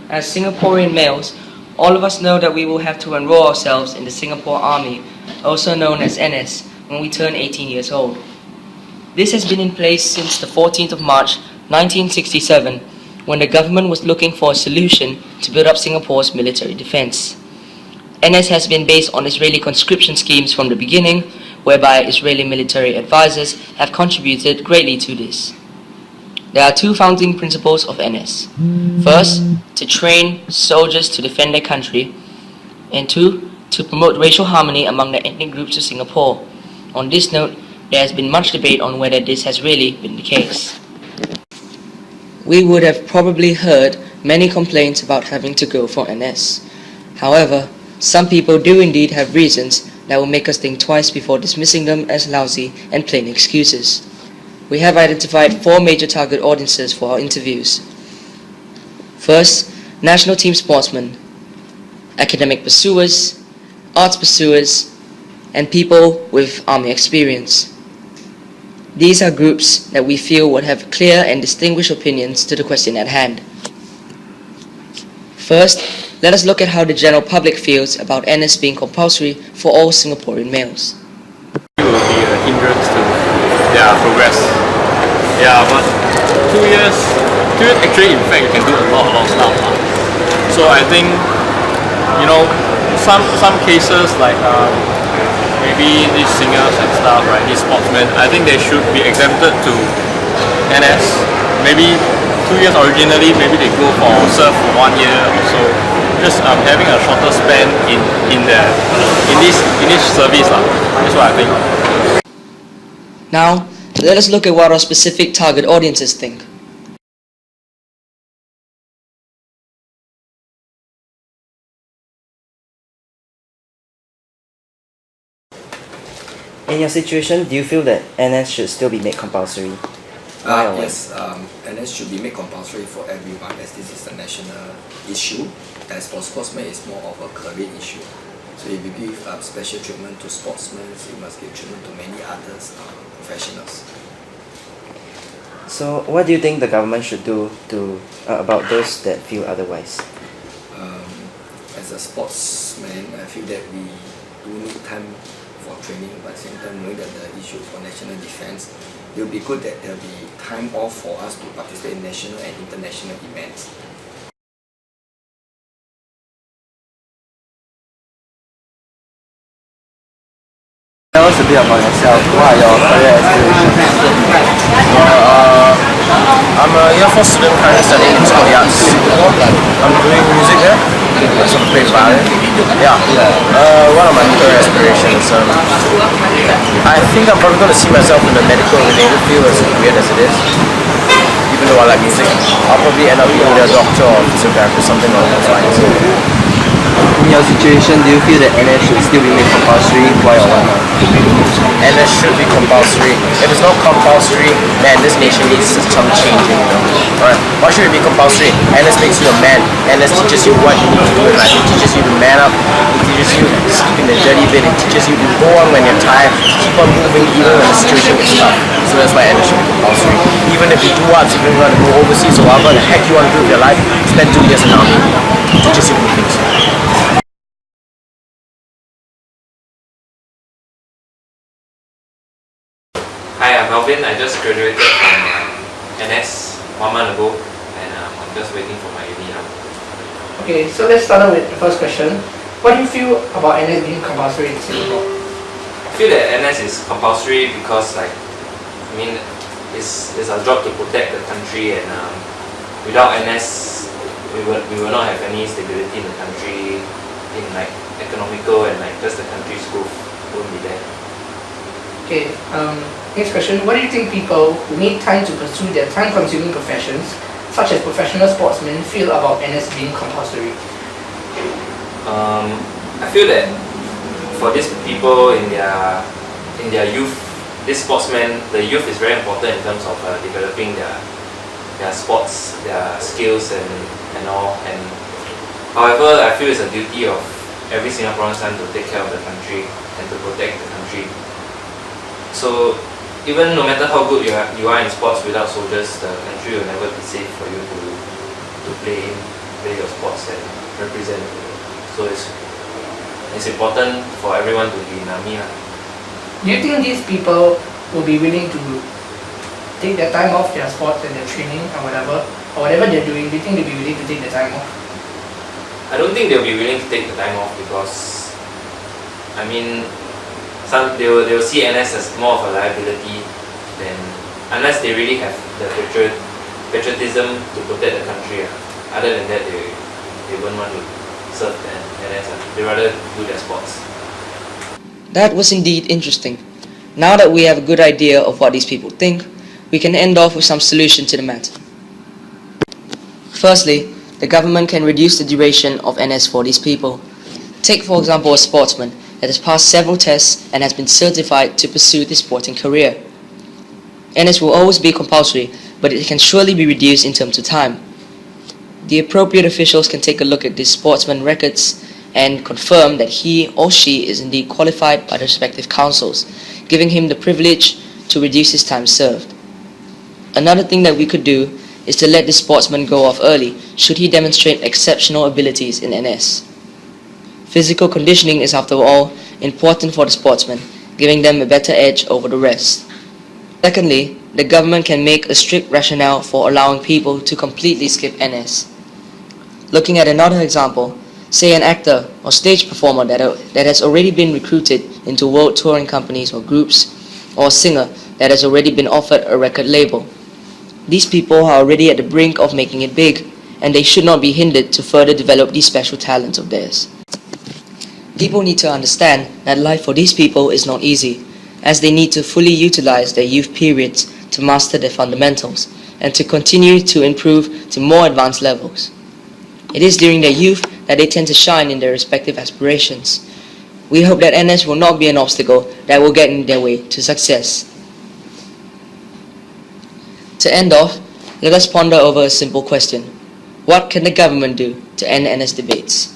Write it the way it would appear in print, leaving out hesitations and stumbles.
As Singaporean males, all of us know that we will have to enroll ourselves in the Singapore Army, also known as NS, when we turn 18 years old. This has been in place since the 14th of March 1967, when the government was looking for a solution to build up Singapore's military defense. NS has been based on Israeli conscription schemes from the beginning, whereby Israeli military advisors have contributed greatly to this. There are two founding principles of NS. First, to train soldiers to defend their country, and two, to promote racial harmony among the ethnic groups of Singapore. On this note, there has been much debate on whether this has really been the case. We would have probably heard many complaints about having to go for NS. However, some people do indeed have reasons that will make us think twice before dismissing them as lousy and plain excuses. We have identified 4 major target audiences for our interviews. First, national team sportsmen, academic pursuers, arts pursuers, and people with army experience. These are groups that we feel would have clear and distinguished opinions to the question at hand. First, let us look at how the general public feels about NS being compulsory for all Singaporean males. It will be a hindrance to their progress. Yeah, but 2 years actually in fact you can do a lot of stuff. So I think, some cases like maybe these singers and stuff, right, these sportsmen, I think they should be exempted to NS. Maybe 2 years originally, maybe they go for serve for 1 year or so. Just having a shorter span in this service lah. That's what I think. Now, let us look at what our specific target audiences think. In your situation, do you feel that NS should still be made compulsory? Yes, NS should be made compulsory for everyone, as this is a national issue. As for sportsmen, it's more of a career issue. So if you give special treatment to sportsmen, you must give treatment to many other professionals. So, what do you think the government should do about those that feel otherwise? As a sportsman, I feel that we do need time for training, but at the same time, knowing that the issue for national defense, it will be good that there will be time off for us to participate in national and international events. Tell us a bit about yourself. What are your career aspirations? I'm a year 4 student currently studying in School of the Arts. I'm doing music there. I also play violin. Yeah. One of my career aspirations. I think I'm probably going to see myself in the medical related field, as weird as it is. Even though I like music, I'll probably end up being a doctor or physiotherapist, something along those lines. In your situation, do you feel that NS should still be made compulsory? Why or why not? NS should be compulsory. If it's not compulsory, man, this nation needs some changing, Alright, why should it be compulsory? NS makes you a man. NS teaches you what you need to do in life. It teaches you to man up. It teaches you to sleep in the dirty bed. It teaches you to go on when you're tired. Keep on moving even when the situation gets tough. So that's why NS should be compulsory. Even if you do arts, even if you want to go overseas or whatever the heck you want to do with your life, spend 2 years in the army. It teaches you new things. Hi, I'm Melvin. I just graduated from NS 1 month ago, and I'm just waiting for my uni now. Okay, so let's start out with the first question. What do you feel about NS being compulsory in Singapore? I feel that NS is compulsory because, it's our job to protect the country, and without NS, we will not have any stability in the country, in economical and just the country's growth won't be there. Okay, next question. What do you think people who need time to pursue their time-consuming professions, such as professional sportsmen, feel about NS being compulsory? I feel that for these people in their youth, these sportsmen, the youth is very important in terms of developing their sports, their skills and all. And however, I feel it's a duty of every Singaporean son to take care of the country and to protect the country. So even no matter how good you are in sports, without soldiers, the country will never be safe for you to play in. play your sports and represent. So it's important for everyone to be in army. Do you think these people will be willing to take their time off their sports and their training or whatever they're doing? Do you think they'll be willing to take the time off? I don't think they'll be willing to take the time off because, I mean, they will see NS as more of a liability than, unless they really have the patriotism to protect the country. Other than that, they won't want to serve the NS. They rather do their sports. That was indeed interesting. Now that we have a good idea of what these people think, we can end off with some solution to the matter. Firstly, the government can reduce the duration of NS for these people. Take for example a sportsman that has passed several tests and has been certified to pursue the sporting career. NS will always be compulsory, but it can surely be reduced in terms of time. The appropriate officials can take a look at this sportsman's records and confirm that he or she is indeed qualified by the respective councils, giving him the privilege to reduce his time served. Another thing that we could do is to let the sportsman go off early should he demonstrate exceptional abilities in NS. Physical conditioning is after all important for the sportsman, giving them a better edge over the rest. Secondly, the government can make a strict rationale for allowing people to completely skip NS. Looking at another example, say an actor or stage performer that has already been recruited into world touring companies or groups, or a singer that has already been offered a record label. These people are already at the brink of making it big, and they should not be hindered to further develop these special talents of theirs. People need to understand that life for these people is not easy, as they need to fully utilize their youth periods to master their fundamentals and to continue to improve to more advanced levels. It is during their youth that they tend to shine in their respective aspirations. We hope that NS will not be an obstacle that will get in their way to success. To end off, let us ponder over a simple question. What can the government do to end NS debates?